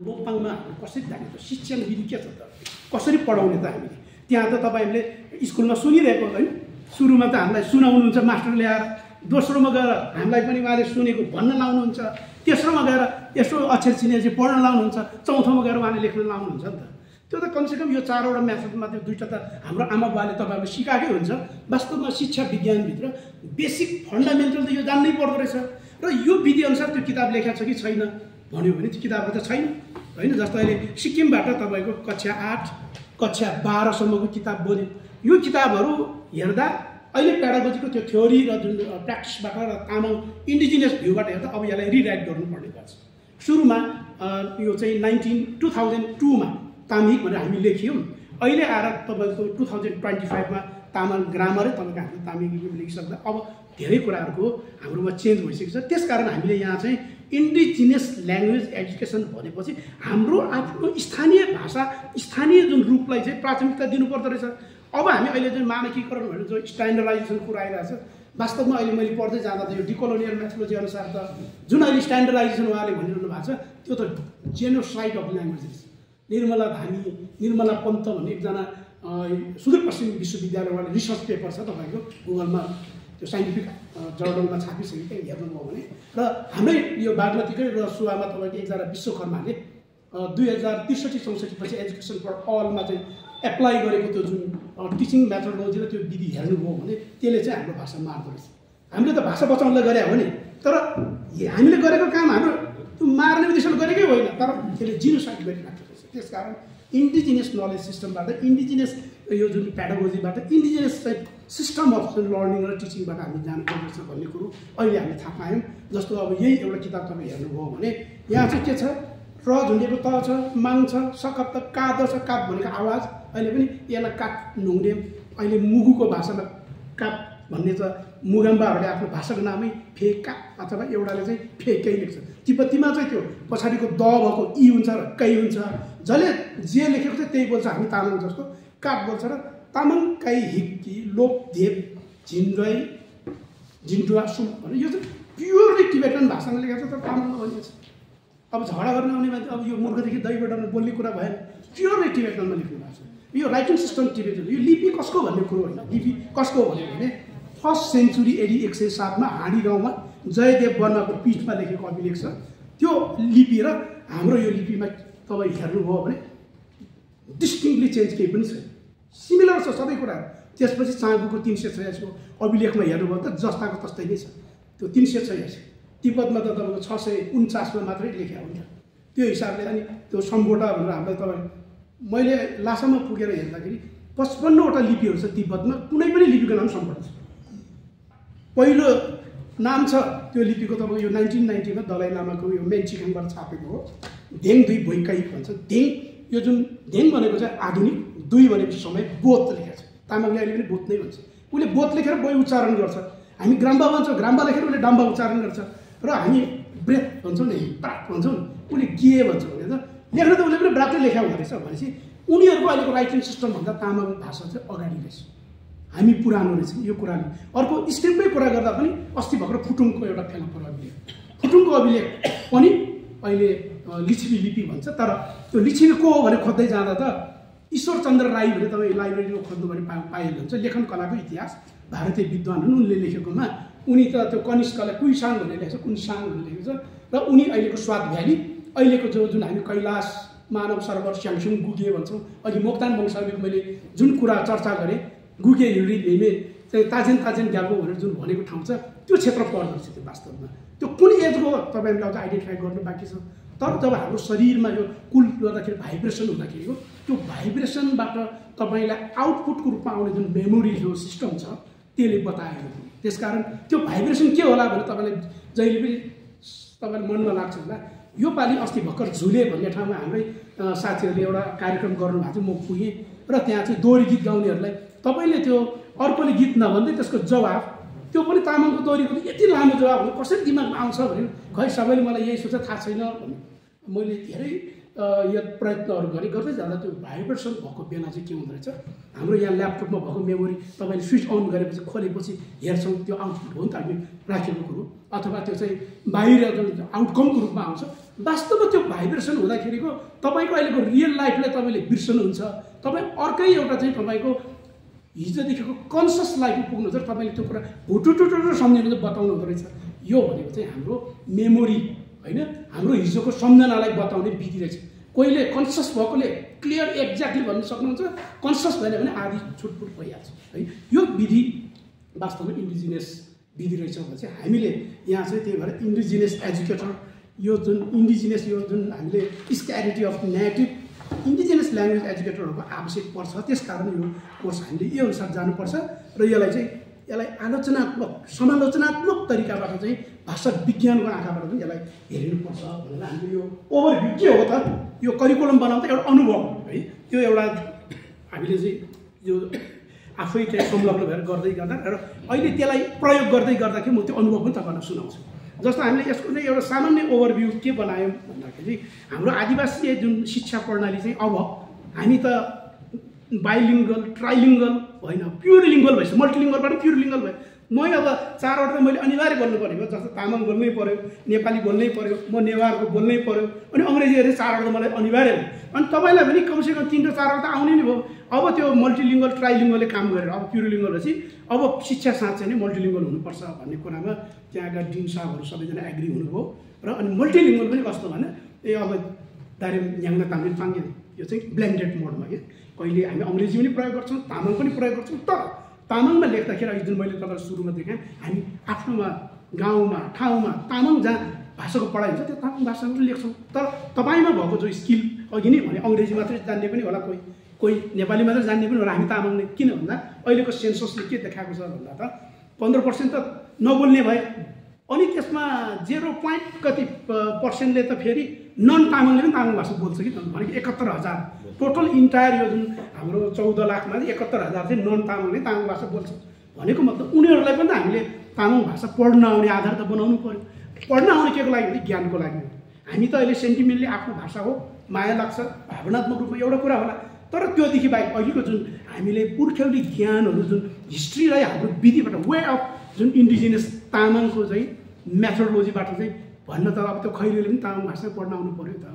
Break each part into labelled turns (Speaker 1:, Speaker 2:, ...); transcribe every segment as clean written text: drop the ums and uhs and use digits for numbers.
Speaker 1: लोकपाङमा कसरी जाने त शिक्षण विधि के छ त कसरी पढाउने त हामीले त्यहाँ त तपाईहरुले स्कुलमा सुनिरहेको हैन सुरुमा त हामीलाई सुनाउनुहुन्छ मास्टर ल्याएर दोस्रोमा गएर हामीलाई पनि उहाँले सुनेको भन्न लाउनुहुन्छ तेस्रोमा गएर यसो अक्षर चिनेपछि पढ्न लाउनुहुन्छ चौथोमा गएर उहाँले लेख्न लाउनुहुन्छ नि त त्यो त कमसेकम यो चारवटा मेथडमा त्यो दुईटा त हाम्रो आमा बुवाले तपाईहरुले सिकाएकै हुन्छ वास्तवमा शिक्षा विज्ञान भित्र बेसिक फन्डामेन्टल त यो जान्नै पर्दो रहेछ र यो विधि अनुसार त्यो किताब लेखेको छ कि छैन भन्यो भने त्यो किताबमा त छैन हैन जस्तो अहिले सिक्किमबाट तपाईको कक्षा 8 कक्षा 12 सम्मको किताब बन्यो यो किताबहरु हेर्दा अहिले पेडागोजीको त्यो थ्योरी र जुन प्र्याक्टिसबाट र तामाङ इन्डिजिनियस भ्यूबाट हेर्दा अब यसलाई रिराइट गर्नुपर्ने पर्छ सुरुमा यो चाहिँ 2002 मा तामिक भनेर हामी लेख्यौं अहिले आएर तपाईको 2025 मा तामाङ ग्रामरै तपाईको हामीले तामिक लेखिसक्दा अब धेरै कुराहरुको हाम्रोमा चेन्ज भइसकेको छ त्यसकारण हामीले यहाँ चाहिँ इन्डिजिनियस ल्याङ्ग्वेज एजुकेसन भनेपछि हाम्रो आफ्नो स्थानीय भाषा स्थानीय जुन रूपलाई चाहिँ प्राथमिकता दिनुपर्दो रहेछ अब हामी अहिले जुन मानकीकरण भनेर जो स्ट्यान्डर्डाइजेसन कुरा आइरहेछ वास्तवमा अहिले मैले पढ्दै जाँदा त यो डिकोलोनियल मेथोडोलोजी अनुसार त जुन अहिले स्ट्यान्डर्डाइजेसन उहाँले भनिरहनु भएको छ त्यो त जेनोसाइड अफ ल्याङ्ग्वेजेस निर्मला धामी निर्मला पन्त भन्ने एकजना सुदूरपश्चिम विश्वविद्यालय उहाँले रिसर्च पेपर छ तपाईको गुगलमा त्यो साइन्टिफिक जर्नलमा छापिसकेको हेर्नुभयो भने र हाम्रै यो बागमतीकै रसुवामा तपाईको एकजना विश्वकर्माले 2063-64 पछि एजुकेसन फर अलमा चाहिँ एप्लाई गरेको त्यो जुन टिचिङ मेथोडोलोजी र त्यो विधि हेर्नुभयो भने त्यसले चाहिँ हाम्रो भाषा मार्दो रहेछ हामीले त भाषा बचाउनलाई गरे हो नि तर हामीले गरेको काम हाम्रो त्यो मार्ने उद्देश्यले गरेकै होइन तर त्यसले जिनोसाइड गरिराखेको रहेछ त्यसकारण इन्डिजिनियस नलेज सिस्टमबाट इन्डिजिनियस यो जुन पेडागोजीबाट इन्डिजिनियस सिस्टम अफ लर्निङ र टिचिङबाट हामी जानुपर्छ भन्ने कुरो अहिले हामी थाहा पायौँ जस्तो अब यही एउटा किताब तपाईँ हेर्नुभयो भने यहाँ चाहिँ के छ र झुन्डेको त छ माङ छ सकप त काद छ काप भनेको आवाज अहिले पनि यसलाई काप नुङ्डेम अहिले मुगुको भाषामा काप भन्ने छ मुगाम्बाहरूले आफ्नो भाषाको नामै फेका अथवा एउटाले चाहिँ फेकै लेख्छ तिब्बतीमा चाहिँ त्यो पछाडिको द भएको इ हुन्छ र कै हुन्छ जसले जे लेखेको छ त्यही बोल्छ हामी तामाङ जस्तो काप बोल्छ र तामाङ काई हिक्की लोक देव झिन्ड्वाई झिन्डुवा सुम भने यो चाहिँ प्योरली टिबेटन भाषामा लेखेको छ तर तामाङमा भनिएको छ अब झगडा गर्न आउने मान्छे अब यो मुर्खदेखि दैबेटनमा बोल्ने कुरा भएन प्योरली टिबेटनमा लेख्नु भएको छ यो राइटिङ सिस्टम टिबेटन यो लिपि कसको भन्ने कुरो होइन लिपि कसको भन्यो भने 1st सेन्चुरी एडी 107 मा हाँडी गाउँमा जयदेव वर्माको पीठमा लेखेको अभिलेख छ त्यो लिपि र हाम्रो यो लिपिमा तपाईँ हेर्नुभयो भने डिस्टिङली चेन्ज केही पनि छैन सिमिलर छ सबै कुराहरू त्यसपछि चाँगुको 386 को अभिलेखमा हेर्नुभयो त जस्ताको तस्तै नै छ त्यो 386 तिब्बतमा त तपाईँको 649 मा मात्रै लेखेको हुन्छ त्यो हिसाबले अनि त्यो सम्बोटा भनेर हामीलाई तपाईँ मैले लासामा पुगेर हेर्दाखेरि 55 वटा लिपिहरू छ तिब्बतमा कुनै पनि लिपिको नाम सम्बोटा छ पहिलो नाम छ त्यो लिपिको तपाईँको यो 1990 मा दलाई लामाको यो मेन्चिखाङबाट छापेको हो धेङ दुई भोइकाई भन्छ धेङ यो जुन धेङ भनेको चाहिँ आधुनिक दुई भनेपछि समय बोध लेखेको छ तामाङले अहिले पनि बोध नै भन्छ उसले बोध लेखेर बोइ उच्चारण गर्छ हामी ग्राम्बा भन्छौँ ग्राम्बा लेखेर उसले डाम्बा उच्चारण गर्छ र हामी ब्रेथ भन्छौँ नि प्राक भन्छौँ उसले के भन्छ भने त लेख्न त उसले पनि ब्राकै लेख्या हुँदो रहेछ भनेपछि उनीहरूको अहिलेको राइटिङ सिस्टमभन्दा तामाङ भाषा चाहिँ अगाडि रहेछ हामी पुरानो रहेछ यो कुराले अर्को स्टेपमै कुरा गर्दा पनि अस्ति भर्खर फुटुङको एउटा फेला परेको अभिलेख फुटुङको अभिलेख पनि अहिले लिच्छवी लिपि भन्छ तर त्यो लिच्छवी को हो भने खोज्दै जाँदा त ईश्वरचन्द्र राई भने तपाईँ लाइब्रेरीमा खोज्नु भने पाइहाल्नुहुन्छ लेखन कलाको इतिहास भारतीय विद्वान हुन् उनले लेखेकोमा उनी त त्यो कनिष्कलाई कुइसाङ भनेर लेखेको छ कुनसाङ भनेर लेखेको छ र उनी अहिलेको स्वाद भ्याली अहिलेको जुन हामी कैलाश मानव सरोवर स्याङसुङ गुगे भन्छौँ अघि मोक्तान वंशावलीको मैले जुन कुरा चर्चा गरेँ गुगे हिँडी लिमे चाहिँ ताजेन ग्याल्बो भनेर जुन भनेको ठाउँ छ त्यो क्षेत्र पर्दो रहेछ त्यो वास्तवमा त्यो कुन एजको तपाईँले अझ आइडेन्टिफाई गर्नु बाँकी छ तर जब हाम्रो शरीरमा यो कुल गर्दाखेरि भाइब्रेसन हुँदाखेरिको त्यो भाइब्रेसनबाट तपाईँलाई आउटपुटको रूपमा आउने जुन मेमोरी जो सिस्टम छ त्यसले बताएको त्यसकारण त्यो भाइब्रेसन के होला भने तपाईँलाई जहिले पनि तपाईँलाई मनमा लाग्छ होला यो पालि अस्ति भर्खर झुले भन्ने ठाउँमा हाम्रै साथीहरूले एउटा कार्यक्रम गर्नुभएको थियो म पुगेँ र त्यहाँ चाहिँ दोहोरी गीत गाउनेहरूलाई तपाईँले त्यो अर्कोले गीत नभन्दै त्यसको जवाफ त्यो पनि तामाङको दोहोरीको यति लामो जवाब भने कसरी दिमागमा आउँछ भने खै सबैले मलाई यही सोच थाहा छैन भने मैले धेरै यो प्रयत्नहरू गर्दै जाँदा त्यो भाइब्रेसन भएको बेला चाहिँ के हुँदो रहेछ हाम्रो यहाँ ल्यापटपमा भएको मेमोरी तपाईँले स्विच अन गरेपछि खोलेपछि हेर्छौँ त्यो आउटपुट हो नि त हामी राखेको कुरो अथवा त्यो चाहिँ बाहिर जुन आउटकमको रूपमा आउँछ वास्तवमा त्यो भाइब्रेसन हुँदाखेरिको तपाईँको अहिलेको रियल लाइफलाई तपाईँले बिर्सनुहुन्छ। तपाईँ अर्कै एउटा चाहिँ तपाईँको हिजोदेखिको कन्सियस लाइफमा पुग्नुहुन्छ र तपाईँले त्यो कुरा हुटुटुटु सम्झिनु चाहिँ बताउनु हुँदो रहेछ। यो भनेको चाहिँ हाम्रो मेमोरी होइन, हाम्रो हिजोको सम्झनालाई बताउने विधि रहेछ। कोहीले कन्सियस भएकोले क्लियर एक्ज्याक्टली भन्न सक्नुहुन्छ, कन्सियस भएन भने आधी छुटपुट भइहाल्छ है। यो विधि वास्तवमा इन्डिजिनियस विधि रहेछ भने चाहिँ हामीले यहाँ चाहिँ त्यही भएर इन्डिजिनियस एजुकेटर यो जुन इन्डिजिनियस यो जुन हामीले स्क्यारिटी अफ नेटिभ इन्डिजिनियस ल्याङ्ग्वेज एजुकेटरहरूको आवश्यक पर्छ। त्यसकारण यो कोर्स हामीले यो अनुसार जानुपर्छ र यसलाई आलोचनात्मक समालोचनात्मक तरिकाबाट चाहिँ भाषा विज्ञानको आँखाबाट पनि यसलाई हेरिनुपर्छ भनेर हामीले यो ओभरभ्यू के हो त यो करिकुलम बनाउँदा एउटा अनुभव है, त्यो एउटा हामीले चाहिँ यो आफै चाहिँ संलग्न भएर गर्दै गर्दा र अहिले त्यसलाई प्रयोग गर्दै गर्दाखेरि म त्यो अनुभव पनि तपाईँलाई सुनाउँछु। जस्तो हामीले यसको चाहिँ एउटा सामान्य ओभरभ्यू के बनायौँ भन्दाखेरि हाम्रो आदिवासी जुन शिक्षा प्रणाली चाहिँ अब हामी त बाइलिङ्गल ट्राइलिङ्गल होइन प्युरलिङ्गल भएछ, मल्टिलिङ्गलबाट प्युरलिङ्गल भयो। मै अब 4 वटा मैले अनिवार्य बोल्नु पऱ्यो, जस्तो तामाङ बोल्नै पऱ्यो, नेपाली बोल्नै पऱ्यो, म नेवारको बोल्नै पऱ्यो, अनि अङ्ग्रेजी हेरेर 4 वटा मलाई अनिवार्य हो। अनि तपाईँलाई पनि कमसेकम 3 र 4 वटा आउने नै भयो। अब त्यो मल्टिलिङ्गल ट्राइलिङ्गलले काम गरेर अब प्युरलिङ्गल भएपछि अब शिक्षा साँच्चै नै मल्टिलिङ्गल हुनुपर्छ भन्ने कुरामा त्यहाँका डिन साहबहरू सबैजना एग्री हुनुभयो। र अनि मल्टिलिङ्गल पनि कस्तो भने अब दाइरेम न्याङ्ना तामिल पाङ्गे यो चाहिँ ब्लेन्डेड मोडमा के कहिले हामी अङ्ग्रेजी पनि प्रयोग गर्छौँ, तामाङ पनि प्रयोग गर्छौँ। तर तामाङमा लेख्दाखेरि अहिले जुन मैले तपाईँलाई सुरुमा देखाएँ हामी आफ्नोमा गाउँमा ठाउँमा तामाङ जहाँ भाषाको पढाइ हुन्छ त्यो तामाङ भाषामा पनि लेख्छौँ। तर तपाईँमा भएको जो स्किल अघि नै भने अङ्ग्रेजी मात्रै जान्ने पनि होला, कोही नेपाली मात्रै जान्ने पनि होला, हामी तामाङ नै किन भन्दा अहिलेको सेन्ससले के देखाएको छ भन्दा त 15% त नबोल्ने भए अनि त्यसमा 0.कति% त फेरि नन तामाङले पनि तामाङ भाषा बोल्छ कि भनेको 71,000 टोटल इन्टायर यो जुन हाम्रो 14 लाखमा 71,000 चाहिँ नन तामाङले तामाङ भाषा बोल्छ भनेको मतलब उनीहरूलाई पनि त हामीले तामाङ भाषा पढ्न आउने आधार त बनाउनु पर्यो। पढ्न आउने के को लागि भने ज्ञानको लागि हो। हामी त अहिले सेन्टिमेन्टली आफ्नो भाषा हो, माया लाग्छ, भावनात्मक रूपमा एउटा कुरा होला। तर त्योदेखि बाहेक अहिलेको जुन हामीले पुर्ख्यौली ज्ञानहरू जुन हिस्ट्रीलाई हाम्रो विधिबाट वे अफ जुन इन्डिजिनियस तामाङको चाहिँ मेथोडोलोजीबाट चाहिँ भन्न त अब त्यो खैरेले पनि तामाङ भाषा पढ्न आउनु पऱ्यो त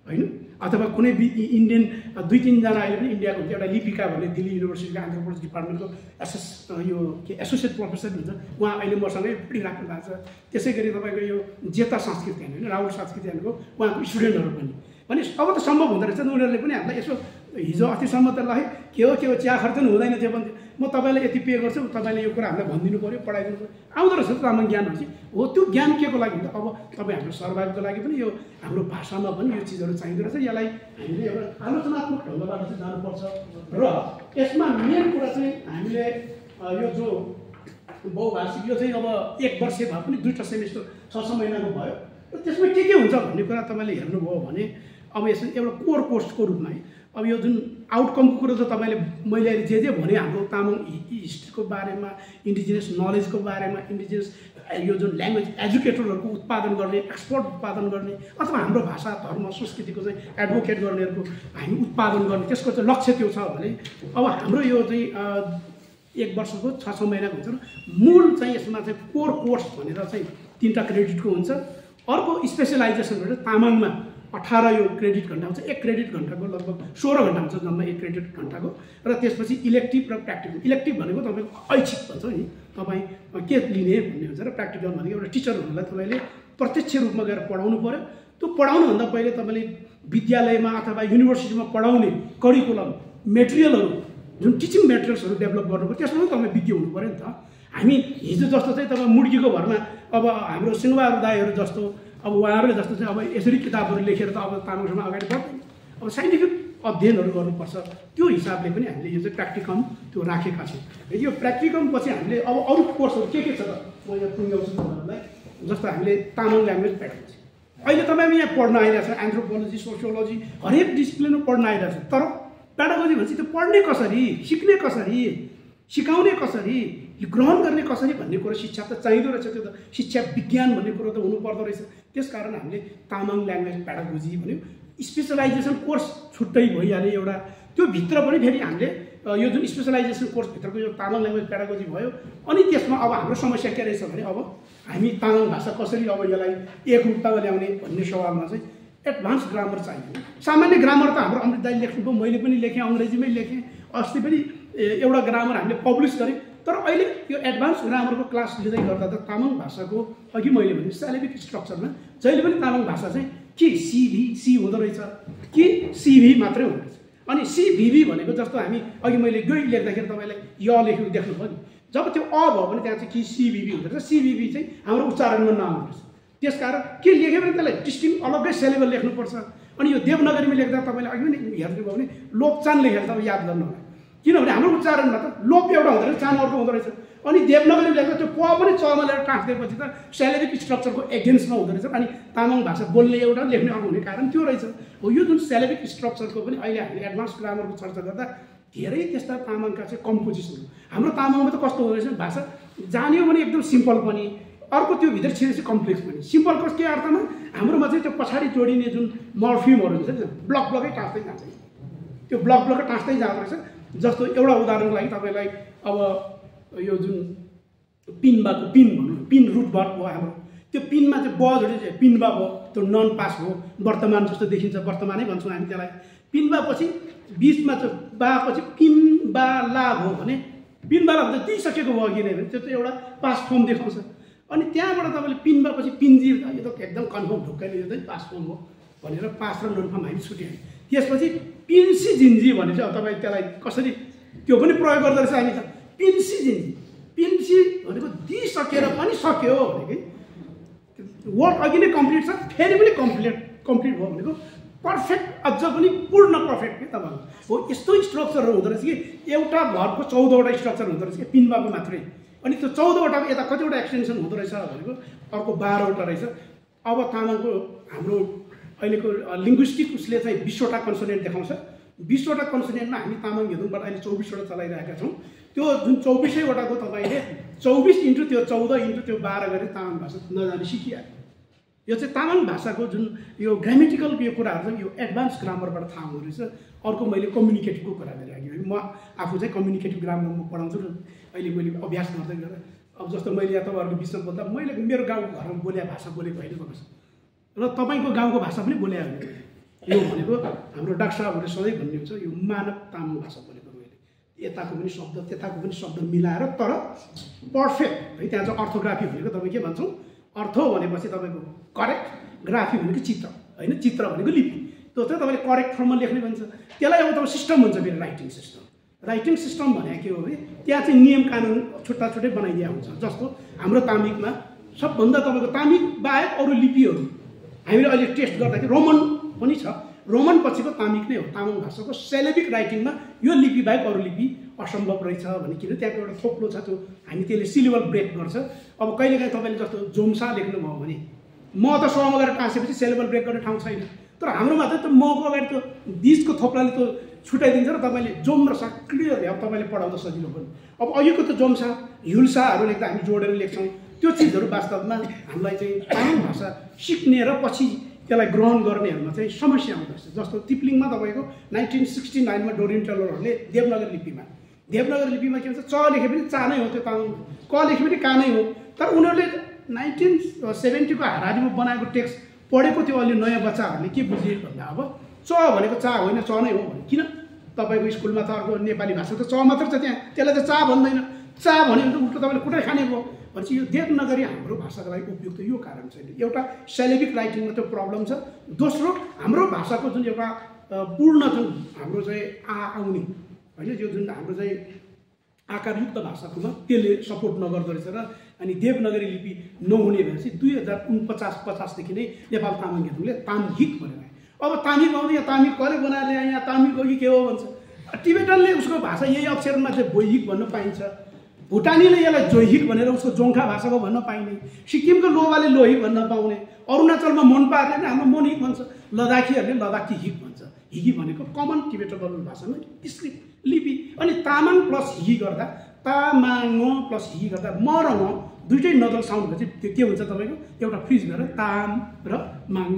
Speaker 1: होइन। अथवा कुनै इन्डियन 2-3 जना अहिले पनि इन्डियाको एउटा लिपिका भन्ने दिल्ली युनिभर्सिटीको एन्थ्रोपोलोजी डिपार्टमेन्टको एसोसिएट प्रोफेसर हुन्छ, उहाँ अहिले मसँगै पढिराख्नु भएको छ। त्यसै गरी तपाईँको यो जेता संस्कृति होइन राहुल संस्कृतिको उहाँको स्टुडेन्टहरू पनि भने अब त सम्भव हुँदो रहेछ। उनीहरूले पनि हामीलाई यसो हिजो अस्तिसम्म त ल है के हो चिया खर्च पनि हुँदैन थियो भने म तपाईँलाई यति पे गर्छु, तपाईँले यो कुरा हामीलाई भनिदिनु पऱ्यो, पढाइदिनु पऱ्यो, आउँदो रहेछ तामाङ ज्ञान भनेपछि हो। त्यो ज्ञान के को लागि हुन्छ अब तपाईँ हाम्रो सर्भाइभको लागि पनि यो हाम्रो भाषामा पनि यो चिजहरू चाहिँदो रहेछ। यसलाई हामीले एउटा आलोचनात्मक ढङ्गबाट चाहिँ जानुपर्छ र यसमा मेन कुरा चाहिँ हामीले यो जो बहुभाषिक यो चाहिँ अब 1 वर्ष भए पनि 2टा सेमेस्टर 6 महिनाको भयो र त्यसमा के हुन्छ भन्ने कुरा तपाईँले हेर्नुभयो भने अब यसमा एउटा कोर कोर्सको रूपमा है अब यो जुन आउटकमको कुरो त तपाईँले मैले अहिले जे भने हाम्रो तामाङ हिस्ट्रीको बारेमा, इन्डिजिनियस नलेजको बारेमा, इन्डिजिनियस यो जुन ल्याङ्ग्वेज एजुकेटरहरूको उत्पादन गर्ने, एक्सपर्ट उत्पादन गर्ने अथवा हाम्रो भाषा धर्म संस्कृतिको चाहिँ एडभोकेट गर्नेहरूको हामी उत्पादन गर्ने त्यसको चाहिँ लक्ष्य त्यो छ भने अब हाम्रो यो चाहिँ 1 वर्षको 6 महिनाको हुन्छ र मूल चाहिँ यसमा चाहिँ कोर कोर्स भनेर चाहिँ 3टा क्रेडिटको हुन्छ। अर्को स्पेसलाइजेसन भनेर तामाङमा 18 यो क्रेडिट घन्टा हुन्छ, 1 क्रेडिट घन्टाको लगभग 16 घन्टा हुन्छ जम्मा 1 क्रेडिट घन्टाको। र त्यसपछि इलेक्टिभ र प्र्याक्टिकल। इलेक्टिभ भनेको तपाईँको ऐच्छिक भन्छ नि, तपाईँ के लिने भन्ने हुन्छ र प्र्याक्टिकल भनेको एउटा टिचर हुनुलाई तपाईँले प्रत्यक्ष रूपमा गएर पढाउनु पऱ्यो। त्यो पढाउनुभन्दा पहिले तपाईँले विद्यालयमा अथवा युनिभर्सिटीमा पढाउने करिकुलम मेटेरियलहरू जुन टिचिङ मेटेरियल्सहरू डेभलप गर्नुपर्छ त्यसमा पनि तपाईँ विज्ञ हुनु पऱ्यो नि त। हामी हिजो जस्तो चाहिँ तपाईँ मुड्कीको भरमा अब हाम्रो सिंहबहादुर दाईहरू जस्तो अब उहाँहरूले जस्तो चाहिँ अब यसरी किताबहरू लेखेर त अब तामाङसँग अगाडि बढ्दैन। अब साइन्टिफिक अध्ययनहरू गर्नुपर्छ। त्यो हिसाबले पनि हामीले यो चाहिँ प्र्याक्टिकम त्यो राखेका छौँ। यो प्र्याक्टिकम पछि हामीले अब अरू कोर्सहरू के छ त म यहाँ टुङ्ग्याउँछु तपाईँहरूलाई। जस्तो हामीले तामाङ ल्याङ्ग्वेज पेडागोजी अहिले तपाईँले यहाँ पढ्न आइरहेको छ, एन्थ्रोपोलोजी सोसियोलोजी हरेक डिसिप्लिनमा पढ्न आइरहेको छ। तर पेडागोजी भनेपछि त्यो पढ्ने कसरी, सिक्ने कसरी, सिकाउने कसरी, ग्रहण गर्ने कसरी भन्ने कुरो शिक्षा त चाहिँदो रहेछ। त्यो त शिक्षा विज्ञान भन्ने कुरो त हुनुपर्दो रहेछ। त्यसकारण हामीले तामाङ ल्याङ्ग्वेज पेडागोजी भन्यो। स्पेसलाइजेसन कोर्स छुट्टै भइहाल्यो एउटा। त्यो भित्र पनि फेरि हामीले यो जुन स्पेसलाइजेसन कोर्सभित्रको यो तामाङ ल्याङ्ग्वेज पेडागोजी भयो अनि त्यसमा अब हाम्रो समस्या के रहेछ भने अब हामी तामाङ भाषा कसरी अब यसलाई एकरूपतामा ल्याउने भन्ने सवालमा चाहिँ एडभान्स ग्रामर चाहियो। सामान्य ग्रामर त हाम्रो अमृत दाइले लेख्नुभयो, मैले पनि लेखेँ, अङ्ग्रेजीमै लेखेँ, अस्ति पनि एउटा ग्रामर हामीले पब्लिस गरेँ। तर अहिले यो एडभान्स ग्रामरको क्लास लिँदै गर्दा त तामाङ भाषाको अघि मैले भने सिलेबिक स्ट्रक्चरमा जहिले पनि तामाङ भाषा चाहिँ के सी हुँदो रहेछ कि सिभी मात्रै हुँदो रहेछ। अनि सिभिभी भनेको जस्तो हामी अघि मैले गइ लेख्दाखेरि तपाईँलाई य लेखेको देख्नुभयो नि, जब त्यो अ भयो भने त्यहाँ चाहिँ कि सिभिभी हुँदो रहेछ। सिभिभी चाहिँ हाम्रो उच्चारणमा नआउँदो रहेछ। त्यसकारण के लेख्यो भने त्यसलाई डिस्टिङ अलग्गै सेलेबल लेख्नुपर्छ। अनि यो देवनागरीमा लेख्दा तपाईँले अघि पनि हेर्नुभयो भने लोपचान लेखेर तपाईँ याद गर्नु होला, किनभने हाम्रो उच्चारणमा त लोप एउटा हुँदो रहेछ, चान अर्को हुँदो रहेछ। अनि देवनागरी लेख्दा त्यो प पनि चमा लिएर टाँसिदिएपछि त सेलेबिक स्ट्रक्चरको एगेन्स्टमा हुँदो रहेछ। अनि तामाङ भाषा बोल्ने एउटा लेख्ने अर्को हुने कारण त्यो रहेछ। हो यो जुन सेलेबिक स्ट्रक्चरको पनि अहिले हामीले एडभान्स ग्रामरको चर्चा गर्दा धेरै त्यस्ता तामाङका चाहिँ कम्पोजिसन हाम्रो तामाङमा त कस्तो हुँदो रहेछ भाषा जान्यो भने एकदम सिम्पल पनि, अर्को त्यो भित्र छिरेपछि कम्प्लेक्स पनि। सिम्पल के अर्थमा हाम्रोमा चाहिँ त्यो पछाडि जोडिने जुन मर्फिमहरू हुन्छ नि ब्लकै टाँस्दै जान्छ, त्यो ब्लकै टाँस्दै जाँदो रहेछ। जस्तो एउटा उदाहरणको लागि तपाईँलाई अब यो जुन पिनमा पिन भनौँ, पिन रुटबाट भयो हाम्रो, त्यो पिनमा चाहिँ ब जोडे चाहिँ पिनबा भयो, त्यो नन पास हो, वर्तमान जस्तो देखिन्छ, वर्तमानै भन्छौँ हामी त्यसलाई। पिनबा पछि बिचमा चाहिँ बा पछि पिनबा ला भयो भने पिनबाला भन्छ दिइसकेको भयो कि नै त्यो चाहिँ एउटा पास फर्म देखाउँछ। अनि त्यहाँबाट तपाईँले पिनमा पछि पिन्जी यो त एकदम कन्फर्म ढुक्कैले यो चाहिँ पास फर्म हो भनेर पास र नन फर्म हामी छुट्यायौँ। त्यसपछि पिन्सी जिन्जी भने चाहिँ अब तपाईँ त्यसलाई कसरी त्यो पनि प्रयोग गर्दो रहेछ हामी त। पिन्सी जिन्जी, पिन्सी भनेको दिइसकेर पनि सक्यो भनेको वर्ड अघि नै कम्प्लिट छ, फेरि पनि कम्प्लिट भयो भनेको पर्फेक्ट, अझ पनि पूर्ण पर्फेक्ट के तपाईँको हो। यस्तो स्ट्रक्चरहरू हुँदो रहेछ कि एउटा भर्बको 14वटा स्ट्रक्चर हुँदो रहेछ कि पिनबाको मात्रै। अनि त्यो 14वटाको यता कतिवटा एक्सटेन्सन हुँदो रहेछ भनेको अर्को 12वटा रहेछ। अब तामाङको हाम्रो अहिलेको लिङ्ग्विस्टिक उसले चाहिँ 20वटा कन्सोनेन्ट देखाउँछ। 20वटा कन्सोनेन्टमा हामी तामाङ हेर्नुबाट अहिले 24वटा चलाइरहेका छौँ। त्यो जुन 24वटाको तपाईँले 24 इन्टु त्यो 14 इन्टु त्यो 12 गरेर तामाङ भाषा नजाने सिकिहाल्यो। यो चाहिँ तामाङ भाषाको जुन यो ग्रामेटिकल यो कुराहरू चाहिँ यो एडभान्स ग्रामरबाट थाहा हुँदो रहेछ। अर्को मैले कम्युनिकेटिभको कुरा गरिराखेँ, म आफू चाहिँ कम्युनिकेटिभ ग्रामरमा पढाउँछु र अहिले मैले अभ्यास गर्दै गरेर अब जस्तो मैले यहाँ तपाईँहरूको बिचमा बोल्दा मैले मेरो गाउँको घरमा बोले भाषा बोलेको होइन तपाईँसँग र तपाईँको गाउँको भाषा पनि बोले होइन। यो भनेको हाम्रो डाक्टर साहबहरूले सधैँ भन्नुहुन्छ यो मानव तामाङ भाषा बोलेको मैले, यताको पनि शब्द त्यताको पनि शब्द मिलाएर तर पर्फेक्ट है। त्यहाँ चाहिँ अर्थोग्राफी भनेको तपाईँ के भन्छौँ, अर्थो भनेपछि तपाईँको करेक्ट, ग्राफी भनेको चित्र होइन, चित्र भनेको लिपि, त्यो चाहिँ तपाईँले करेक्ट फर्ममा लेख्ने भन्छ। त्यसलाई अब तपाईँ सिस्टम हुन्छ फेरि राइटिङ सिस्टम। राइटिङ सिस्टम भनेको के हो भने त्यहाँ चाहिँ नियम कानुन छुट्टा छुट्टै बनाइदिया हुन्छ। जस्तो हाम्रो तामिकमा सबभन्दा तपाईँको तामिक बाहेक अरू लिपिहरू हामीले अहिले टेस्ट गर्दाखेरि रोमन पनि छ, रोमन पछिको तामिक नै हो। तामाङ भाषाको सेलेबिक राइटिङमा यो लिपि बाहेक अरू लिपि असम्भव रहेछ भने किन त्यहाँको एउटा थोप्लो छ, त्यो हामी त्यसले सिलेबल ब्रेक गर्छ। अब कहिलेकाहीँ तपाईँले जस्तो जोम्सा लेख्नुभयो भने म त समा गरेर टाँसेपछि सेलेबल ब्रेक गर्ने ठाउँ छैन, तर हाम्रोमा त त्यो मको अगाडि त्यो बिचको थोप्लाले त्यो छुट्याइदिन्छ र तपाईँले जोम र सा क्लियर अब तपाईँले पढाउँदा सजिलो पनि। अब अघिको त जोम्सा हिल्साहरू लेख्दा हामी जोडेर लेख्छौँ, त्यो चिजहरू वास्तवमा हामीलाई चाहिँ तामाङ भाषा सिक्ने र पछि त्यसलाई ग्रहण गर्नेहरूमा चाहिँ समस्या आउँदो रहेछ। जस्तो तिप्लिङमा तपाईँको 1969मा डोरिन टेलरहरूले देवनागरी लिपिमा के भन्छ च लेखे पनि चा नै हो, त्यो तामाङ क लेखे पनि का नै हो। तर उनीहरूले 1970को हाराहारीमा बनाएको टेक्स्ट पढेको त्यो अहिले नयाँ बच्चाहरूले के बुझे भन्दा अब च भनेको चा होइन च नै हो भने किन तपाईँको स्कुलमा त अर्को नेपाली भाषा त च मात्र छ, त्यहाँ त्यसलाई त चा भन्दैन, चा भन्यो भने त उल्टो तपाईँले कुटै खाने भयो भनेपछि यो देवनागरी हाम्रो भाषाको लागि उपयुक्त यो कारण छैन। एउटा सेलेबिक राइटिङमा त्यो प्रब्लम छ। दोस्रो हाम्रो भाषाको जुन एउटा पूर्ण जुन हाम्रो चाहिँ आउने होइन, यो जुन हाम्रो चाहिँ आकारयुक्त भाषाकोमा त्यसले सपोर्ट नगर्दो रहेछ र अनि देवनागरी लिपि नहुने भएपछि 2049-50देखि नै नेपाल तामाङ घेतुङले तामहिक भनेर अब तामिक आउँदै यहाँ तामिक कसले बनाएर ल्याए, यहाँ तामिक हो कि के हो भन्छ। टिबेटनले उसको भाषा यही अक्षरमा चाहिँ बोइहिक भन्न पाइन्छ, भुटानीले यसलाई जोइहिक भनेर उसको जोङ्खा भाषाको भन्न पाइने, सिक्किमको लोभाले लोहिक भन्न पाउने, अरुणाचलमा मोनपाहरूले हाम्रो मोनहिक भन्छ, लद्दाखीहरूले लद्दाखी हिक भन्छ। हिकी भनेको कमन टिबेटन भाषामा स्क्रिप्ट लिपि। अनि तामाङ प्लस हिकी गर्दा तामाङ प्लस हिकी गर्दा म र म दुइटै नजल साउन्ड भएपछि त्यो के हुन्छ तपाईँको एउटा फ्रिज भएर ताम र माङ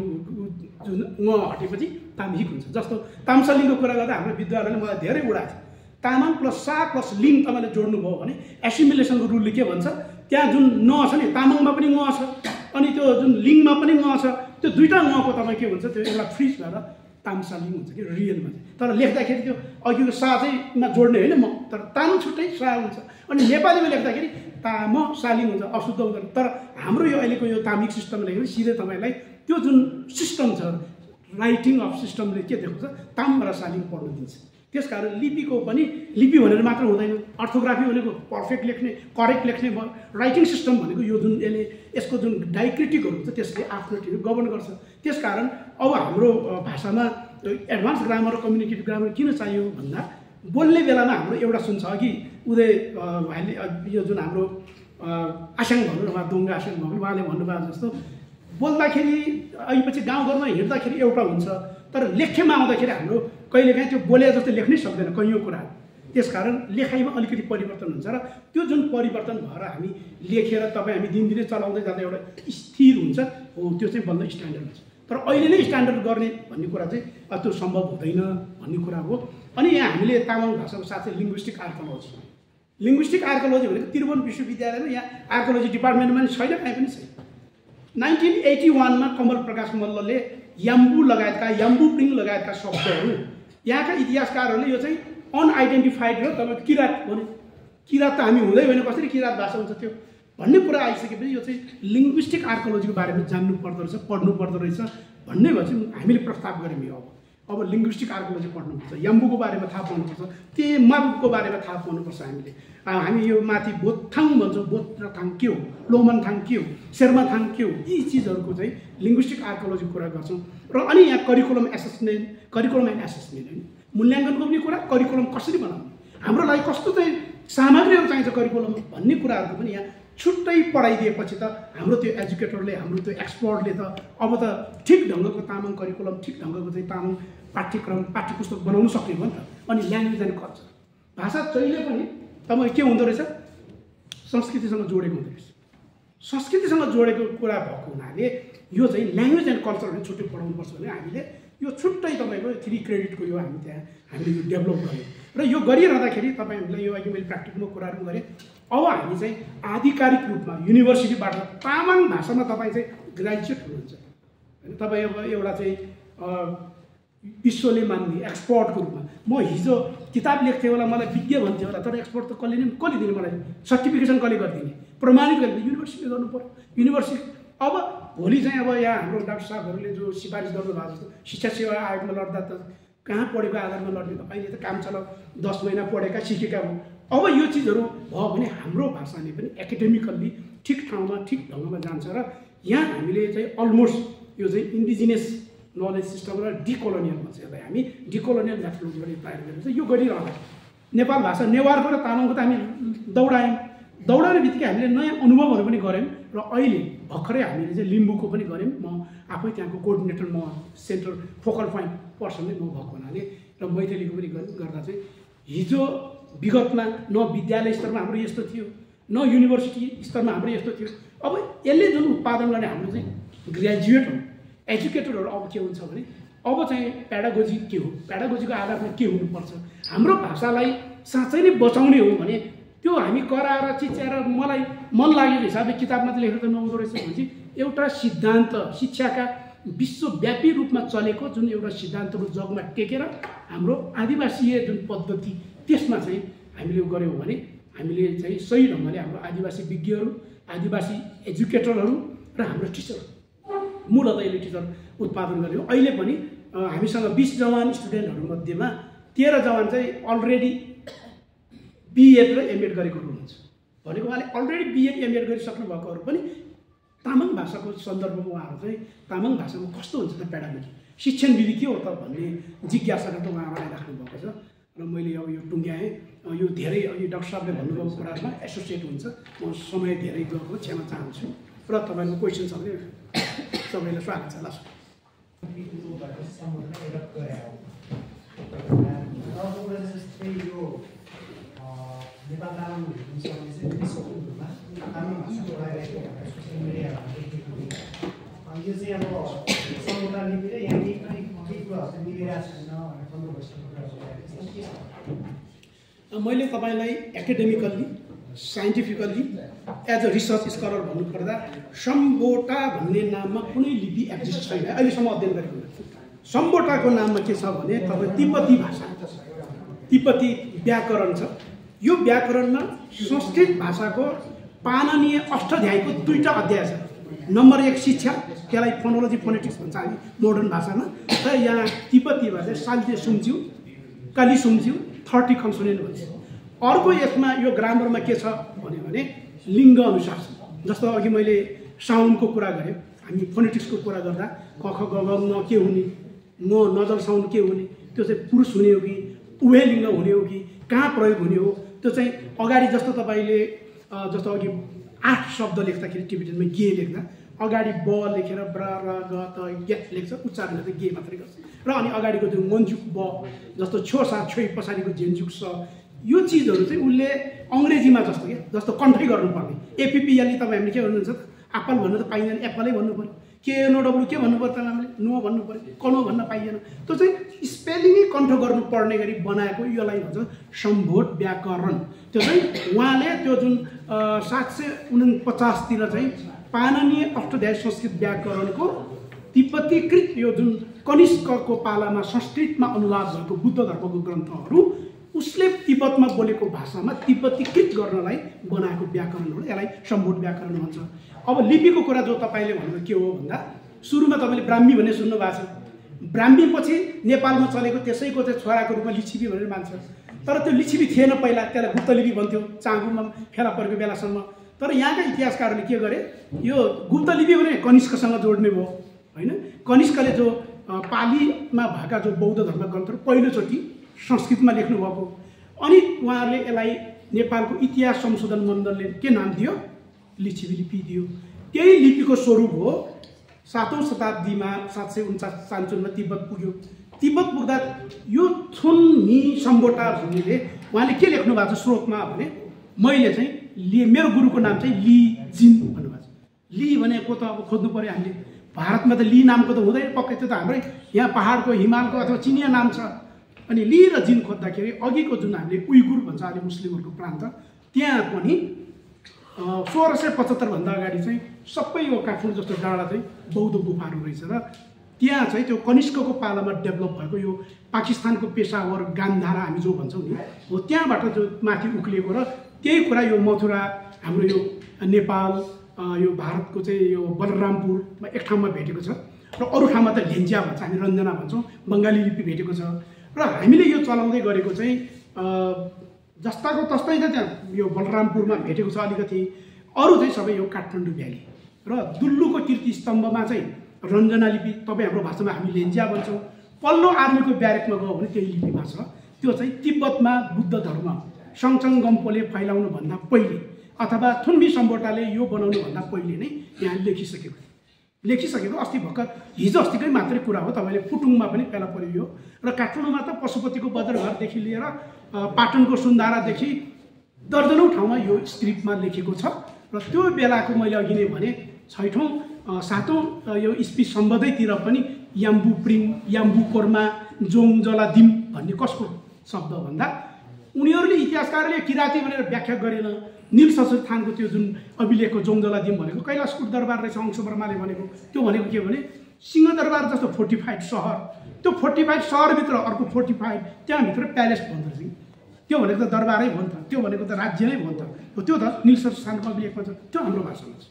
Speaker 1: जुन हटेपछि तामहिक हुन्छ। जस्तो तामसलिङको कुरा गर्दा हाम्रो विद्वानहरूले मलाई धेरै उडाएको छ, तामाङ प्लस सा प्लस लिङ तपाईँले जोड्नुभयो भने एसिमिलेसनको रुलले के भन्छ, त्यहाँ जुन न छ नि, तामाङमा पनि न छ अनि त्यो जुन लिङमा पनि न छ, त्यो दुईवटा नको तपाईँ के हुन्छ, त्यो एउटा फ्रिज भएर तामसालिङ हुन्छ कि रियलमा चाहिँ। तर लेख्दाखेरि त्यो अघिको सा चाहिँमा जोड्ने होइन म, तर ताम छुट्टै सा हुन्छ। अनि नेपालीमा लेख्दाखेरि ताम सालिङ हुन्छ, अशुद्ध हुँदैन। तर हाम्रो यो अहिलेको यो तामिक सिस्टमले लेख्दाखेरि सिधै तपाईँलाई त्यो जुन सिस्टम छ, राइटिङ अफ सिस्टमले के देखाउँछ, ताम र सालिङ पढ्नु दिन्छ। त्यसकारण लिपिको पनि लिपि भनेर मात्र हुँदैन, अर्थोग्राफी भनेको पर्फेक्ट लेख्ने, करेक्ट लेख्ने, राइटिङ सिस्टम भनेको यो जुन यसको जुन डाइक्रिटिकहरू हुन्छ त्यसले आफ्नो गभर्न गर्छ। त्यसकारण अब हाम्रो भाषामा एडभान्स ग्रामर र कम्युनिकेटिभ ग्रामर किन चाहियो भन्दा बोल्ने बेलामा हाम्रो एउटा सुन्छ अघि उदय भाइले यो जुन हाम्रो आस्याङ भन्नु वा दोङ्गा आस्याङ भन्नु उहाँले भन्नुभएको जस्तो बोल्दाखेरि अहिलेपछि गाउँघरमा हिँड्दाखेरि एउटा हुन्छ, तर लेख्यमा आउँदाखेरि हाम्रो कहिलेकाहीँ त्यो बोले जस्तो लेख्नै सक्दैन कैयौँ कुरा। त्यसकारण लेखाइमा अलिकति परिवर्तन हुन्छ र त्यो जुन परिवर्तन भएर हामी लेखेर तपाईँ हामी दिनदिनै चलाउँदै जाँदा एउटा स्थिर हुन्छ, हो त्यो चाहिँ बल्ल स्ट्यान्डर्ड हुन्छ। तर अहिले नै स्ट्यान्डर्ड गर्ने भन्ने कुरा चाहिँ त्यो सम्भव हुँदैन भन्ने कुरा हो। अनि यहाँ हामीले तामाङ भाषाको साथै लिङ्ग्विस्टिक आर्कोलोजी भनेको त्रिभुवन विश्वविद्यालयमा यहाँ आर्कोलोजी डिपार्टमेन्टमा पनि छैन, कहीँ पनि छैन। 1981 मा कमल प्रकाश मल्लले याम्बु लगायतका याम्बुप्रिङ लगायतका शब्दहरू यहाँका इतिहासकारहरूले यो चाहिँ अनआइडेन्टिफाइड र तपाईँको किरात भने किरात त हामी हुँदै होइन, कसरी किरात भाषा हुन्छ त्यो भन्ने कुरा आइसकेपछि यो चाहिँ लिङ्ग्विस्टिक आर्कोलोजीको बारेमा जान्नु पर्दो रहेछ, पढ्नु पर्दो रहेछ भन्ने भए चाहिँ हामीले प्रस्ताव गऱ्यौँ। यो अब लिङ्ग्विस्टिक आर्कोलोजी पढ्नुपर्छ, याम्बुको बारेमा थाहा पाउनुपर्छ, तेमाको बारेमा थाहा पाउनुपर्छ। हामी यो माथि बोथाङ भन्छौँ, बोथ र थाङ के हो, लोमन थाङ के हो, शेर्मा थाङ के हो, यी चिजहरूको चाहिँ लिङ्ग्विस्टिक आर्कोलोजीको कुरा गर्छौँ। र अनि यहाँ करिकुलम एन्ड एसेसमेन्ट होइन, मूल्याङ्कनको पनि कुरा, करिकुलम कसरी बनाउने, हाम्रो लागि कस्तो चाहिँ सामग्रीहरू चाहिन्छ करिकुलम भन्ने कुराहरूको पनि यहाँ छुट्टै पढाइदिएपछि त हाम्रो त्यो एजुकेटरले, हाम्रो त्यो एक्सपर्टले त अब त ठिक ढङ्गको तामाङ करिकुलम, ठिक ढङ्गको चाहिँ तामाङ पाठ्यक्रम पाठ्यपुस्तक बनाउनु सक्ने भयो नि त। अनि ल्याङ्ग्वेज एन्ड कल्चर भाषा जहिले पनि तपाईँ के हुँदो रहेछ, संस्कृतिसँग जोडेको हुँदो रहेछ। संस्कृतिसँग जोडेको कुरा भएको हुनाले यो चाहिँ ल्याङ्ग्वेज एन्ड कल्चर भने छुट्टै पढाउनुपर्छ भने हामीले यो छुट्टै तपाईँको 3 क्रेडिटको यो हामी त्यहाँ हामीले यो डेभलप गऱ्यौँ। र यो गरिरहँदाखेरि तपाईँहरूलाई यो अघि मैले प्र्याक्टिकलको कुराहरू गरेँ। अब हामी चाहिँ आधिकारिक रूपमा युनिभर्सिटीबाट तामाङ भाषामा तपाईँ चाहिँ ग्रेजुएट हुनुहुन्छ होइन, तपाईँ अब एउटा चाहिँ विश्वले मान्ने एक्सपर्टको रूपमा। म हिजो किताब लेख्थेँ होला, मलाई विज्ञ भन्थ्यो होला, तर एक्सपर्ट त कसले दिने, मलाई सर्टिफिकेसन कसले गरिदिने, प्रमाणित गरिदिने, युनिभर्सिटीले गर्नु पर्यो। युनिभर्सिटी अब भोलि चाहिँ अब यहाँ हाम्रो डाक्टर साहबहरूले जो सिफारिस गर्नुभएको जस्तो शिक्षा सेवा आयोगमा लड्दा त कहाँ पढेको आधारमा लड्ने त, अहिले त काम चलाउ 10 महिना पढेका सिकेका हो। अब यो चिजहरू भयो भने हाम्रो भाषाले पनि एकाडेमिकल्ली ठिक ठाउँमा ठिक ढङ्गमा जान्छ र यहाँ हामीले चाहिँ अलमोस्ट यो चाहिँ इन्डिजिनियस नलेज सिस्टम र डिकोलोनियल भन्छ, यसलाई हामी डिकोलोनियल मेथोडोलोजीबाट तयार गरेर चाहिँ यो गरिरहँदा नेपाल भाषा नेवारको र तामाङको त हामी दौडाउने बित्तिकै हामीले नयाँ अनुभवहरू पनि गऱ्यौँ। र अहिले भर्खरै हामीले चाहिँ लिम्बूको पनि गऱ्यौँ। म आफै त्यहाँको कोअर्डिनेटर, म सेन्ट्रल फोकल पोइन्ट पर्सन नै म भएको हुनाले र मैथलीको पनि गर्दा चाहिँ हिजो विगतमा न विद्यालय स्तरमा हाम्रो यस्तो थियो, न युनिभर्सिटी स्तरमा हाम्रो यस्तो थियो। अब यसले जुन उत्पादन गर्ने हाम्रो चाहिँ ग्रेजुएटहरू, एजुकेटरहरू अब के हुन्छ भने अब चाहिँ पेडागोजी के हो, पेडागोजीको आधारमा के हुनुपर्छ, हाम्रो भाषालाई साँच्चै नै बचाउने हो भने त्यो हामी कराएर चिच्याएर मलाई मन लागेको हिसाबले किताबमा त लेखेर त नहुँदो रहेछ भनेपछि एउटा सिद्धान्त, शिक्षाका विश्वव्यापी रूपमा चलेको जुन एउटा सिद्धान्तको जगमा टेकेर हाम्रो आदिवासीय जुन पद्धति त्यसमा चाहिँ हामीले गऱ्यौँ भने हामीले चाहिँ सही ढङ्गले हाम्रो आदिवासी विज्ञहरू, आदिवासी एजुकेटरहरू र हाम्रो टिचर, मूलतः यसले टिचर उत्पादन गऱ्यौँ। अहिले पनि हामीसँग 20 जवान स्टुडेन्टहरूमध्येमा 13 जवान चाहिँ अलरेडी बिएड र एमएड गरेको हुनुहुन्छ। भनेको उहाँले अलरेडी बिएड एमएड गरिसक्नु भएकोहरू पनि तामाङ भाषाको सन्दर्भमा उहाँहरू चाहिँ तामाङ भाषामा कस्तो हुन्छ त पेडागोजी, शिक्षण विधि के हो त भन्ने जिज्ञासाले त उहाँलाई राख्नु भएको छ। र मैले अब यो टुङ्ग्याएँ, यो धेरै अघि डाक्टर साहबले भन्नुभएको कुराहरूमा एसोसिएट हुन्छ। म समय धेरै गएको क्षमा चाहन्छु र तपाईँको क्वेसन छ भने सबैलाई स्वागत छ। ल
Speaker 2: नेपाल तामाङ समिति चाहिँ स्कुलहरूमा तामाङ भाषा पढाइरहेको भनेर सोसियल मिडियामा देखेको थिएँ। यो चाहिँ अब समुदाय लिपि र यहाँ केही कुराहरू चाहिँ मिलिरहेको छैन भनेर कन्ट्रोभर्सीको कुरा भइरहेको छ।
Speaker 1: मैले तपाईँलाई academically scientifically as a research scholar भन्नुपर्दा सम्बोटा भन्ने नाममा कुनै लिपि एक्जिस्ट छैन अहिलेसम्म अध्ययन गरेको। सम्बोटाको नाममा के छ भने तपाईँ तिब्बती भाषा तिब्बती व्याकरण छ। यो व्याकरणमा संस्कृत भाषाको पाणनीय अष्टाध्यायीको 2टा अध्याय छ। नम्बर 1 शिक्षा, त्यसलाई फोनोलोजी फोनेटिक्स भन्छ हामी मोडर्न भाषामा, र यहाँ तिब्बतीमा चाहिँ साल्ते सुम्च्यु काली सुम्च्यु 30 कन्सोनेन्ट भन्छ। अर्को यसमा यो ग्रामरमा के छ भने लिङ्ग अनुसार छ। जस्तो अघि मैले साउन्डको कुरा गरेँ, हामी फोनेटिक्सको कुरा गर्दा क ख ग घ ङ के हुने, न नजल साउन्ड के हुने, त्यो चाहिँ पुरुष हुने हो कि उभय लिङ्ग हुने हो कि कहाँ प्रयोग हुने हो, त्यो चाहिँ अगाडि जस्तो तपाईँले जस्तो अघि 8 शब्द लेख्दाखेरि टिबेटनमा गे लेख्दा अगाडि ब लेखेर ब्र र ग त ग लेख्छ, उच्चारण चाहिँ गे मात्रै गर्छ। र अनि अगाडिको त्यो मन्जुक ब जस्तो छो सा छोइ पछाडिको झेन्जुक स, यो चिजहरू चाहिँ उसले अङ्ग्रेजीमा जस्तो के जस्तो कन्ट्री गर्नुपर्ने। एपिपिएलले तपाईँ हामीले के भन्नुहुन्छ त, एप्पल भन्नु त पाइँदैन, एप्पलै भन्नु पऱ्यो। केएनओडब्लु के भन्नु पर्छ हामीले, नो भन्नु पऱ्यो, कनो भन्न पाइएन। त्यो चाहिँ स्पेलिङै कन्ठ गर्नुपर्ने गरी बनाएको यसलाई भन्छ सम्भोट व्याकरण। त्यो चाहिँ उहाँले त्यो जुन 749 तिर चाहिँ पाणनीय अष्टाध्यायी संस्कृत व्याकरणको तिब्बतीकृत यो जुन कनिष्कको पालामा संस्कृतमा अनुवाद भएको बुद्ध धर्मको ग्रन्थहरू उसले तिब्बतमा बोलेको भाषामा तिब्बतीकृत गर्नलाई बनाएको व्याकरण हो। यसलाई सम्भोट व्याकरण भन्छ। अब लिपिको कुरा जो तपाईँले भन्नु के हो भन्दा सुरुमा तपाईँले ब्राह्मी भन्ने सुन्नु भएको छ। ब्राह्मी पछि नेपालमा चलेको त्यसैको चाहिँ छोराको रूपमा लिच्छिपी भनेर मान्छ। तर त्यो लिच्छिपी थिएन पहिला, त्यसलाई गुप्त लिपि भन्थ्यो चाँगुमा फेला परेको बेलासम्म। तर यहाँका इतिहासकारहरूले के गरे, यो गुप्त लिपि भने कनिष्कसँग जोड्ने भयो होइन। कनिष्कले जो पालीमा भएका जो बौद्ध धर्म ग्रन्थहरू पहिलोचोटि संस्कृतमा लेख्नुभएको, अनि उहाँहरूले यसलाई नेपालको इतिहास संशोधन मण्डलले के नाम दियो, लिच्छिपी लिपि दियो। त्यही लिपिको स्वरूप हो 7औं शताब्दीमा 749 तिब्बत पुग्यो। तिब्बत पुग्दा यो थुन्मी सम्बोटा भन्नेले उहाँले के लेख्नु भएको छ स्रोतमा भने मैले चाहिँ मेरो गुरुको नाम चाहिँ ली जिन भन्नुभएको छ। ली भनेको त अब खोज्नु पऱ्यो हामीले, भारतमा त ली नामको त हुँदैन पक्कै, त्यो त हाम्रै यहाँ पहाडको हिमालको अथवा चिनिया नाम छ। अनि ली र जिन खोज्दाखेरि अघिको जुन हामीले उइगुर भन्छ अहिले मुस्लिमहरूको प्रान्त, त्यहाँ पनि 1675 भन्दा अगाडि चाहिँ सबै यो काठमाडौँ जस्तो डाँडा चाहिँ बौद्ध गुफाहरू रहेछ। र त्यहाँ चाहिँ त्यो कनिष्कको पालामा डेभलप भएको यो पाकिस्तानको पेसावर गान्धारा हामी जो भन्छौँ नि हो, त्यहाँबाट जो माथि उक्लिएको। र त्यही कुरा यो मथुरा हाम्रो यो नेपाल यो भारतको चाहिँ यो बलरामपुरमा एक ठाउँमा भेटेको छ, र अरू ठाउँमा त ढेन्च्या भन्छ, हामी रञ्जना भन्छौँ, बङ्गाली लिपि भेटेको छ। र हामीले यो चलाउँदै गरेको चाहिँ जस्ताको तस्तै त त्यहाँ यो बलरामपुरमा भेटेको छ अलिकति, अरू चाहिँ सबै यो काठमाडौँ भ्याली। र दुल्लुको कीर्ति स्तम्भमा चाहिँ रञ्जना लिपि, तपाईँ हाम्रो भाषामा हामी लेन्जिया भन्छौँ। पल्लो आर्मीको ब्यारेकमा गयो भने त्यही लिपिमा छ। त्यो चाहिँ तिब्बतमा बुद्ध धर्म सङचङ गम्पोले फैलाउनुभन्दा पहिले अथवा थुन्मी सम्बोटाले यो बनाउनुभन्दा पहिले नै यहाँ लेखिसकेको अस्ति भर्खर हिजो अस्तिकै मात्रै कुरा हो। तपाईँले पुटुङमा पनि फेला पर्यो यो, र काठमाडौँमा त पशुपतिको बज्रघरदेखि लिएर पाटनको सुन्धारादेखि दर्जनौँ ठाउँमा यो स्क्रिप्टमा लेखेको छ। र त्यो बेलाको मैले अघि नै भने 6औं 7औं यो इस्वी सम्बन्धैतिर पनि याम्बु प्रिङ, याम्बु कोर्मा, जोङ जलादिम भन्ने कसको शब्द भन्दा उनीहरूले इतिहासकारले किराँती भनेर व्याख्या गरेन। नील ससुर थानको त्यो जुन अभिलेखको जोङ जलादिम भनेको कैलाशकुट दरबार रहेछ अंश वर्माले भनेको। त्यो भनेको के भने सिंहदरबार जस्तो 45 सहर, त्यो 45 सहरभित्र अर्को 45 त्यहाँभित्र प्यालेस भन्दो रहेछ। त्यो भनेको त दरबारै भन्छ, त्यो भनेको त राज्य नै भन्छ। त्यो त नील ससुर थानको अभिलेखमा छ, त्यो हाम्रो भाषामा छ।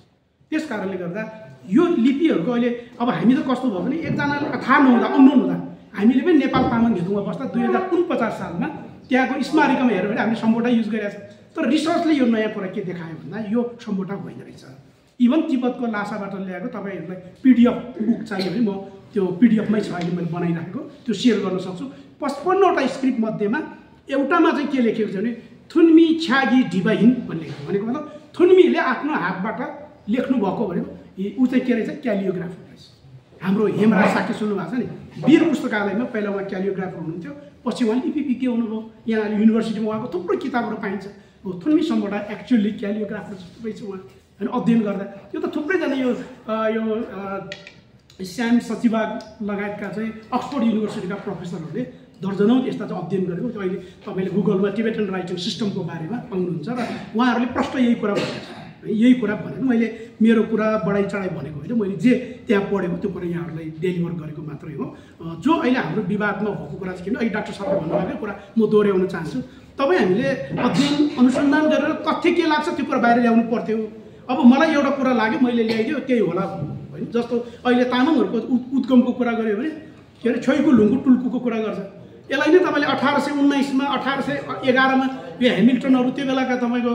Speaker 1: त्यस कारणले गर्दा यो लिपिहरूको अहिले अब हामी त कस्तो भयो भने एकजनाले थाहा नहुँदा अननोन हुँदा हामीले पनि नेपाल तामाङ हिन्दूमा बस्दा 2049 सालमा त्यहाँको स्मारिकामा हेऱ्यो भने हामीले सम्बोटा युज गरिरहेको छ। तर रिसर्चले यो नयाँ कुरा के देखायो भन्दा यो सम्बोटा होइन रहेछ। इभन तिब्बतको लासाबाट ल्याएको तपाईँहरूलाई पिडिएफ बुक चाहियो भने म त्यो पिडिएफमै छ, अहिले मैले बनाइराखेको, त्यो सेयर गर्न सक्छु। 55वटा स्क्रिप्ट मध्येमा एउटामा चाहिँ के लेखेको छ भने थुन्मी छ्यागी ढिबाहिन भन्ने भनेको मतलब थुन्मीले आफ्नो हातबाट लेख्नु भएको भनेको ऊ चाहिँ के रहेछ, क्यालियोग्राफर रहेछ। हाम्रो हेमराज साक्य सुन्नु भएको छ नि, वीर पुस्तकालयमा पहिला उहाँ क्यालियोग्राफर हुनुहुन्थ्यो, पछि उहाँ लिपि के हुनुभयो। यहाँ युनिभर्सिटीमा उहाँको थुप्रो किताबहरू पाइन्छ। थुन्मी सम्बोटा एक्चुअली क्यालियोग्राफर जस्तो रहेछ उहाँ होइन। अध्ययन गर्दा यो त थुप्रैजना यो श्याम सचिवाग लगायतका चाहिँ अक्सफोर्ड युनिभर्सिटीका प्रोफेसरहरूले दर्जनौँ यस्ता चाहिँ अध्ययन गरेको अहिले तपाईँले गुगलमा टिबेटन राइटिङ सिस्टमको बारेमा पाउनुहुन्छ र उहाँहरूले प्रष्ट यही कुरा भनेको छ। यही कुरा भनेर मैले मेरो कुरा बढाइ चढाइ भनेको होइन, मैले जे त्यहाँ पढेको त्यो कुरा यहाँहरूलाई डेलिभर गरेको मात्रै हो। जो अहिले हाम्रो विवादमा भएको कुरा चाहिँ किन अहिले डाक्टर सरले भन्नुभएको कुरा म दोहोऱ्याउन चाहन्छु। तपाईँ हामीले अध्ययन अनुसन्धान गरेर तथ्य के लाग्छ त्यो कुरा बाहिर ल्याउनु पर्थ्यो। अब मलाई एउटा कुरा लाग्यो मैले ल्याइदियो त्यही होला होइन। जस्तो अहिले तामाङहरूको उद्गमको कुरा गऱ्यो भने के अरे छोइको लुङ्गु टुल्कुको कुरा गर्छ। यसलाई नै तपाईँले 1819 मा 1811 मा यो हेमिल्टनहरू त्यो बेलाका तपाईँको